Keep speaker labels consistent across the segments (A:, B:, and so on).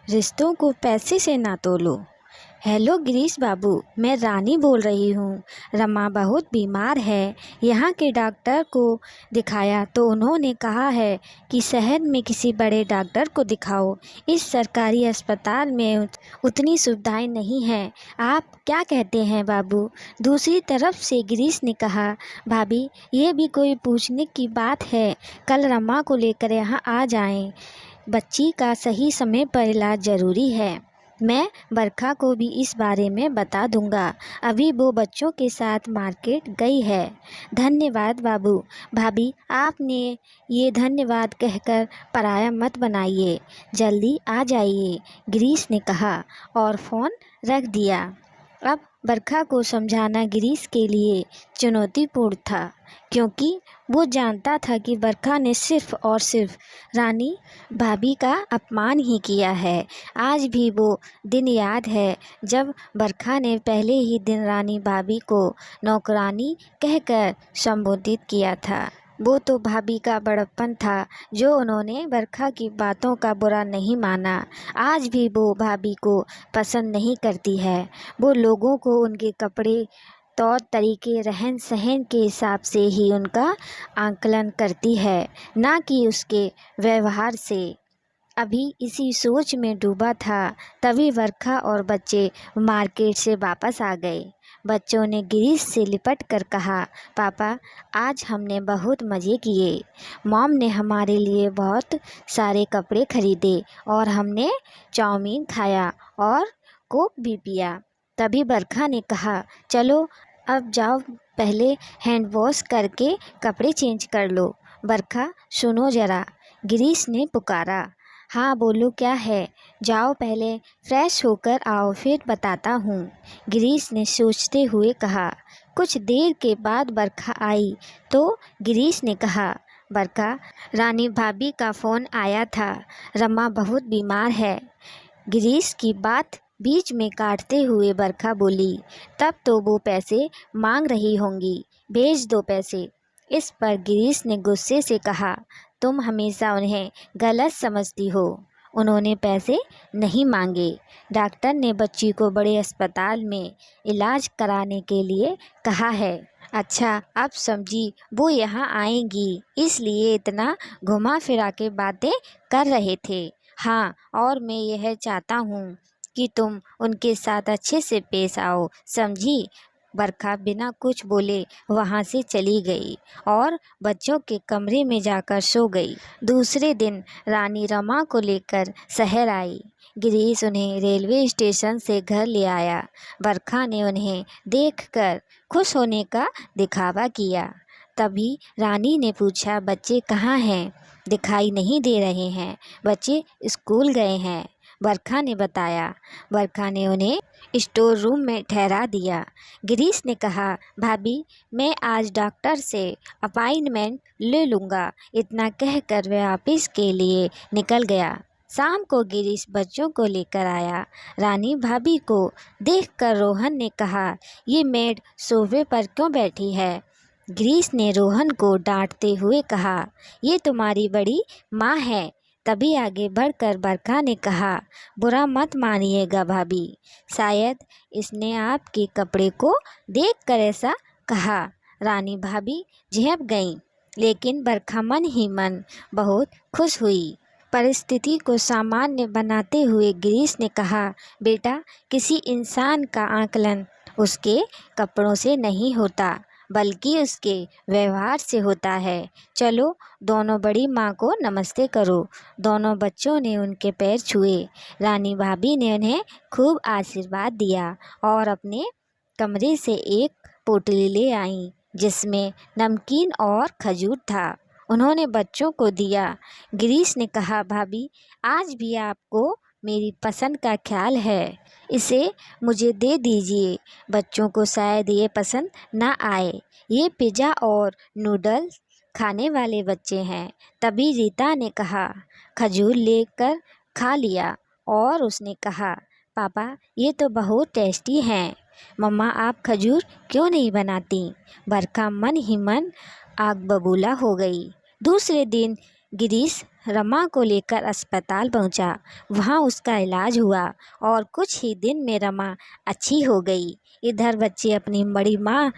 A: रिश्तों को पैसे से ना तोलो। हेलो गिरीश बाबू, मैं रानी बोल रही हूँ। रमा बहुत बीमार है। यहाँ के डॉक्टर को दिखाया तो उन्होंने कहा है कि शहर में किसी बड़े डॉक्टर को दिखाओ। इस सरकारी अस्पताल में उतनी सुविधाएं नहीं हैं। आप क्या कहते हैं बाबू? दूसरी तरफ से गिरीश ने कहा, भाभी ये भी कोई पूछने की बात है? कल रमा को लेकर यहाँ आ जाएं। बच्ची का सही समय पर इलाज ज़रूरी है। मैं बरखा को भी इस बारे में बता दूंगा। अभी वो बच्चों के साथ मार्केट गई है। धन्यवाद बाबू। भाभी आपने ये धन्यवाद कहकर पराया मत बनाइए, जल्दी आ जाइए, गिरीश ने कहा और फ़ोन रख दिया। अब बरखा को समझाना गिरीश के लिए चुनौतीपूर्ण था, क्योंकि वो जानता था कि बरखा ने सिर्फ और सिर्फ रानी भाभी का अपमान ही किया है। आज भी वो दिन याद है जब बरखा ने पहले ही दिन रानी भाभी को नौकरानी कहकर संबोधित किया था। वो तो भाभी का बड़प्पन था जो उन्होंने बरखा की बातों का बुरा नहीं माना। आज भी वो भाभी को पसंद नहीं करती है। वो लोगों को उनके कपड़े, तौर तरीके, रहन सहन के हिसाब से ही उनका आकलन करती है, ना कि उसके व्यवहार से। अभी इसी सोच में डूबा था, तभी बरखा और बच्चे मार्केट से वापस आ गए। बच्चों ने गिरीश से लिपट कर कहा, पापा आज हमने बहुत मज़े किए। मॉम ने हमारे लिए बहुत सारे कपड़े खरीदे और हमने चाउमीन खाया और कोक भी पिया। तभी बरखा ने कहा, चलो अब जाओ, पहले हैंड वॉश करके कपड़े चेंज कर लो। बरखा सुनो ज़रा, गिरीश ने पुकारा। हाँ बोलो, क्या है? जाओ पहले फ्रेश होकर आओ, फिर बताता हूँ, गिरीश ने सोचते हुए कहा। कुछ देर के बाद बरखा आई तो गिरीश ने कहा, बरखा रानी भाभी का फ़ोन आया था, रमा बहुत बीमार है। गिरीश की बात बीच में काटते हुए बरखा बोली, तब तो वो पैसे मांग रही होंगी, भेज दो पैसे। इस पर गिरीश ने गुस्से से कहा, तुम हमेशा उन्हें गलत समझती हो। उन्होंने पैसे नहीं मांगे। डॉक्टर ने बच्ची को बड़े अस्पताल में इलाज कराने के लिए कहा है। अच्छा अब समझी, वो यहाँ आएंगी इसलिए इतना घुमा फिरा के बातें कर रहे थे। हाँ, और मैं यह चाहता हूँ कि तुम उनके साथ अच्छे से पेश आओ, समझी? बरखा बिना कुछ बोले वहाँ से चली गई और बच्चों के कमरे में जाकर सो गई। दूसरे दिन रानी रमा को लेकर शहर आई। गिरीश उन्हें रेलवे स्टेशन से घर ले आया। बरखा ने उन्हें देखकर खुश होने का दिखावा किया। तभी रानी ने पूछा, बच्चे कहाँ हैं? दिखाई नहीं दे रहे हैं, बच्चे स्कूल गए हैं, बरखा ने बताया। बरखा ने उन्हें स्टोर रूम में ठहरा दिया। गिरीश ने कहा, भाभी मैं आज डॉक्टर से अपॉइंटमेंट ले लूँगा। इतना कहकर वह ऑफिस के लिए निकल गया। शाम को गिरीश बच्चों को लेकर आया। रानी भाभी को देखकर रोहन ने कहा, ये मेड सोफे पर क्यों बैठी है? गिरीश ने रोहन को डांटते हुए कहा, ये तुम्हारी बड़ी माँ है। तभी आगे बढ़कर बरखा ने कहा, बुरा मत मानिएगा भाभी, शायद इसने आपके कपड़े को देखकर ऐसा कहा। रानी भाभी झेप गईं, लेकिन बरखा मन ही मन बहुत खुश हुई। परिस्थिति को सामान्य बनाते हुए गिरीश ने कहा, बेटा किसी इंसान का आकलन उसके कपड़ों से नहीं होता, बल्कि उसके व्यवहार से होता है। चलो दोनों बड़ी माँ को नमस्ते करो। दोनों बच्चों ने उनके पैर छुए। रानी भाभी ने उन्हें खूब आशीर्वाद दिया और अपने कमरे से एक पोटली ले आईं, जिसमें नमकीन और खजूर था। उन्होंने बच्चों को दिया। गिरीश ने कहा, भाभी आज भी आपको मेरी पसंद का ख्याल है, इसे मुझे दे दीजिए। बच्चों को शायद ये पसंद ना आए, ये पिज़्ज़ा और नूडल्स खाने वाले बच्चे हैं। तभी रीता ने कहा, खजूर लेकर खा लिया और उसने कहा, पापा ये तो बहुत टेस्टी हैं। मम्मा आप खजूर क्यों नहीं बनाती? बरखा मन ही मन आग बबूला हो गई। दूसरे दिन गिरीश रमा को लेकर अस्पताल पहुंचा। वहां उसका इलाज हुआ और कुछ ही दिन में रमा अच्छी हो गई। इधर बच्चे अपनी बड़ी माँ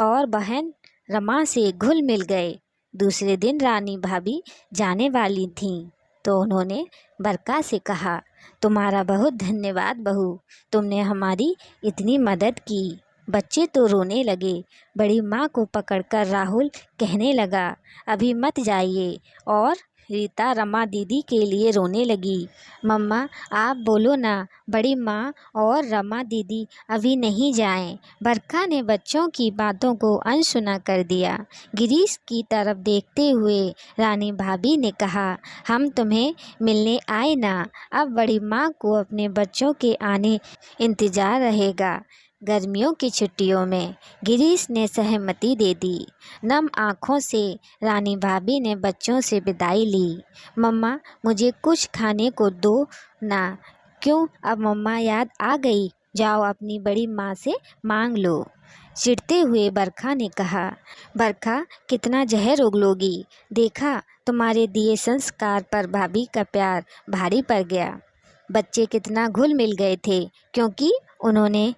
A: और बहन रमा से घुल मिल गए। दूसरे दिन रानी भाभी जाने वाली थीं तो उन्होंने बरका से कहा, तुम्हारा बहुत धन्यवाद बहू, तुमने हमारी इतनी मदद की। बच्चे तो रोने लगे। बड़ी माँ को पकड़कर राहुल कहने लगा, अभी मत जाइए। और रीता रमा दीदी के लिए रोने लगी, मम्मा आप बोलो ना, बड़ी माँ और रमा दीदी अभी नहीं जाएं। बरखा ने बच्चों की बातों को अनसुना कर दिया। गिरीश की तरफ देखते हुए रानी भाभी ने कहा, हम तुम्हें मिलने आए ना, अब बड़ी माँ को अपने बच्चों के आने इंतज़ार रहेगा। गर्मियों की छुट्टियों में गिरीश ने सहमति दे दी। नम आँखों से रानी भाभी ने बच्चों से विदाई ली। मम्मा मुझे कुछ खाने को दो ना। क्यों, अब मम्मा याद आ गई? जाओ अपनी बड़ी माँ से मांग लो। चिढ़ते हुए बरखा ने कहा, बरखा कितना जहर उगलोगी, देखा तुम्हारे दिए संस्कार पर भाभी का प्यार भारी पड़ गया। बच्चे कितना घुल मिल गए थे क्योंकि उन्होंने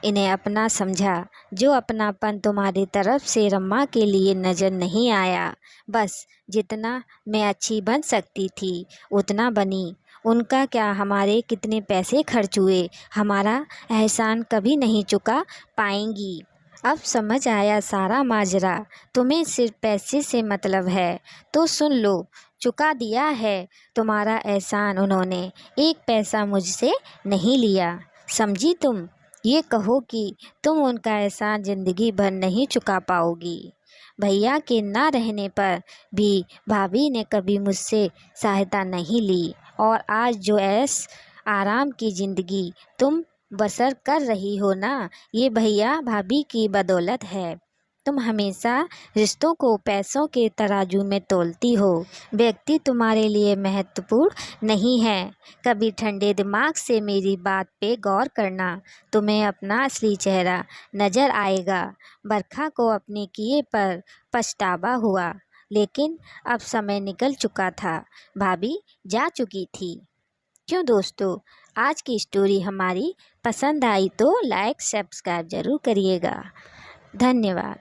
A: इन्हें अपना समझा। जो अपनापन तुम्हारी तरफ से रम्मा के लिए नज़र नहीं आया, बस जितना मैं अच्छी बन सकती थी उतना बनी। उनका क्या, हमारे कितने पैसे खर्च हुए, हमारा एहसान कभी नहीं चुका पाएंगी। अब समझ आया सारा माजरा। तुम्हें सिर्फ पैसे से मतलब है तो सुन लो, चुका दिया है तुम्हारा एहसान उन्होंने, एक पैसा मुझसे नहीं लिया। समझी तुम? ये कहो कि तुम उनका एहसान ज़िंदगी भर नहीं चुका पाओगी। भैया के ना रहने पर भी भाभी ने कभी मुझसे सहायता नहीं ली और आज जो ऐश आराम की ज़िंदगी तुम बसर कर रही हो ना, ये भैया भाभी की बदौलत है। तुम हमेशा रिश्तों को पैसों के तराजू में तोलती हो। व्यक्ति तुम्हारे लिए महत्वपूर्ण नहीं है। कभी ठंडे दिमाग से मेरी बात पे गौर करना, तुम्हें अपना असली चेहरा नज़र आएगा। बरखा को अपने किए पर पछतावा हुआ, लेकिन अब समय निकल चुका था। भाभी जा चुकी थी। क्यों दोस्तों, आज की स्टोरी हमारी पसंद आई तो लाइक सब्सक्राइब ज़रूर करिएगा। धन्यवाद।